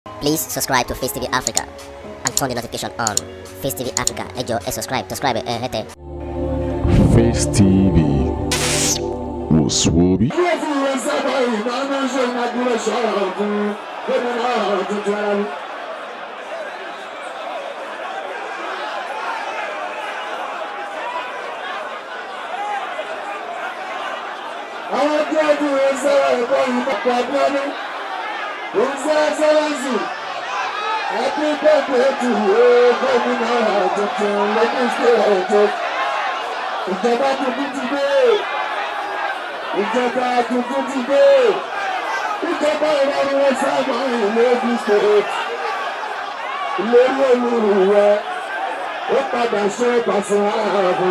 Please subscribe to Face TV Africa and turn the notification on. Face TV Africa, ẹ jọ̀ọ́ ẹ subscribe, hete. Face TV Muswobi. Àwọn tí a ti rẹ̀ sẹ́wọ̀n ẹ̀kọ́ ìpapọ̀ abúlé ń sẹ́ sẹ́lẹ̀sì ẹbí pẹ̀pẹ̀ tù ó gómìnà tuntun lẹ́kùn sí ọ̀tọ̀. Ìjọba tuntun ti dé. Ìjọba tuntun ti dé. Ìjọba ìrọ̀rùn wọn sábà ìlú Ogun State. Ìlérí olùrùwẹ̀ ó padà ṣe pàṣẹ ààbò.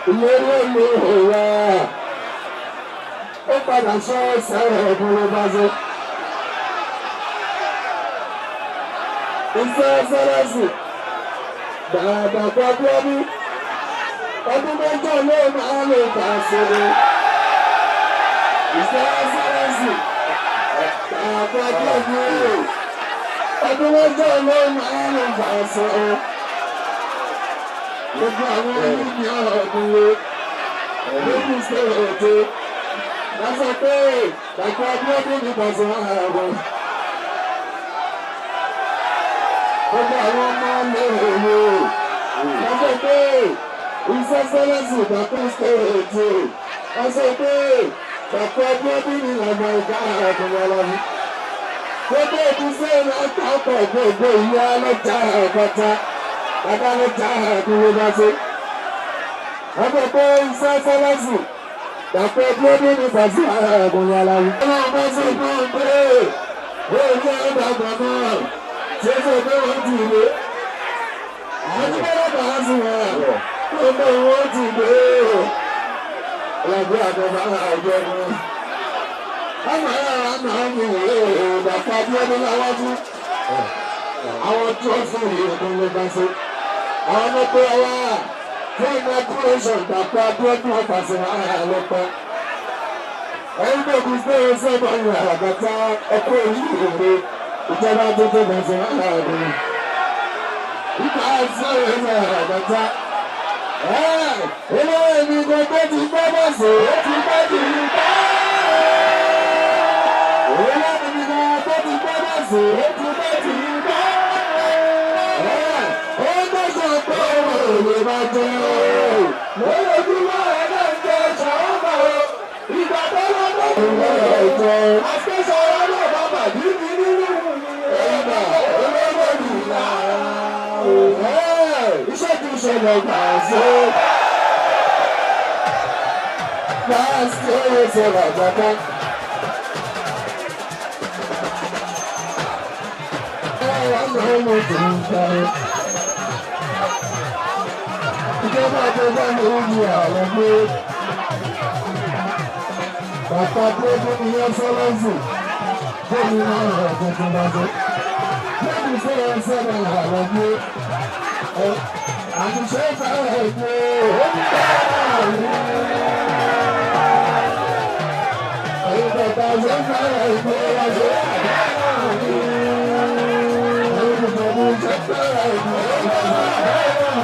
Ìlérí olùrùwẹ̀ ó padà ṣe sẹ́rẹ̀ ìbúrúbáṣe. Iṣẹ́ sẹ́lẹ̀sì dáadáa kọ́ bí ọdún mẹ́jọ ló máa lè bá ṣeré. Iṣẹ́ sẹ́lẹ̀sì dáadáa kọ́ bí ọdún mẹ́jọ ló máa lè bá ṣeré. Gbogbo àwọn oníbi ọ̀dùn wo lókùn sí òde. Lásọ pé dàgbà bí ọdún ní bàṣẹ ààbò. Gbogbo àwọn ọmọ lèrè lásọ pé iṣẹ́ sẹ́lẹ̀sì dàgbà sí òde. Lásọ pé dàgbà bí ọdún ní ìlànà ìgbà ààbò. Gbogbo ìdíṣẹ́ látàkọ̀ gbogbo ìyá lọ́jà àpáta. Bàbá lọ́jà àdúgbò bá ṣe. Lásọ pé iṣẹ́ sẹ́lẹ̀sì dàpọ̀ gbọ́dọ̀ ní bàtí àgùnrin aláwọ̀. Ọlọ́run bá ṣe fún un pé ojú ẹ̀dàgbà náà ṣe é ṣe pé wọ́n ti lé. Àwọn bọ́lá bá a sì wà ó pé wọ́n ti lé. Ọlọ́gbẹ́ àgbẹ̀bá àjọ ni. Àwọn ará náà ń wò ó dàpọ̀ gbọ́dọ̀ láwájú. Àwọn tí wọ́n fún ìyẹ̀kùn ló bá ṣe. Àwọn ọmọ pé wá. Fún inauguration dàpọ̀ Abíọ́dún ọ̀pàṣẹ àlọ́pàá. Ẹ̀yin tó kù sí ẹsẹ̀ bọ̀yìn àgàtà ẹ̀kọ́ ìṣòro ìjọba tó tó bẹ̀sẹ̀ àgbẹ̀rẹ̀. Ìgbà sí ẹsẹ̀ àgàtà. Ilé ìbí gbogbo ti gbọ́ bọ̀sẹ̀ ó ti gbọ́ ti ní bá. Ilé ìbí gbogbo ti gbọ́ bọ̀sẹ̀ ó ti gbọ́ ti ní bá. Ó gbọ́dọ̀ pé òwe bá jẹ́ lójoojúmọ́ ẹ̀dá ń jẹ ṣàwọ́mọ̀ o. Ìgbà tó lọ́dọ̀ ìwé ẹ̀jẹ̀. Àṣẹṣọ ọlọ́dọ̀ bàbà bí mi nínú ẹ̀dá olówó ìlà. Iṣẹ́ kì í ṣẹlẹ̀ gbà ṣe. Láàsì owó ṣẹlẹ̀ àjàká. Wọ́n lọ́wọ́ mo tó ń parí. Ìjọba tó bá ní ojú àwọn pé bàtà tó fún mi yẹn sọ́lọ́sì tó ní máa ń rọ̀ tuntun bá tó. Lẹ́yìn tó yẹ sẹ́nà àwọn pé àtúnṣe fẹ́rẹ̀ pé ó ń bá ẹ̀yìn bàtà ṣe fẹ́rẹ̀ pé wá ṣe ẹ̀yìn bàtà ṣe fẹ́rẹ̀ pé wá ṣe.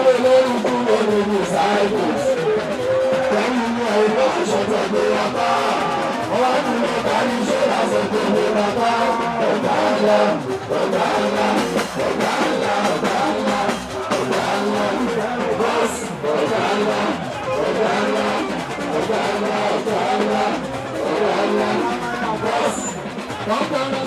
lè lórí kúrò nínú sáìkù. Lẹ́yìn ní àìmọ́ aṣọ tẹ̀lé apá. Wọ́n wá tún lọ kárí iṣẹ́ lásán tó lè bàbá. Ọ̀gá ńlá, ọ̀gá ńlá, ọ̀gá ńlá, ọ̀gá ńlá, ọ̀gá ńlá, bọ́ọ̀sì, ọ̀gá ńlá, ọ̀gá ńlá, ọ̀gá ńlá, ọ̀gá ńlá, ọ̀gá ńlá, bọ́ọ̀sì, ọ̀gá ńlá.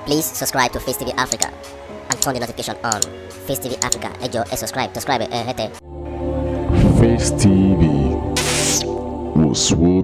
Please subscribe to Face TV Africa and turn the notification on. Face TV Africa, ẹ jọ̀ọ́ ẹ subscribe, hete. Face TV was Swoby.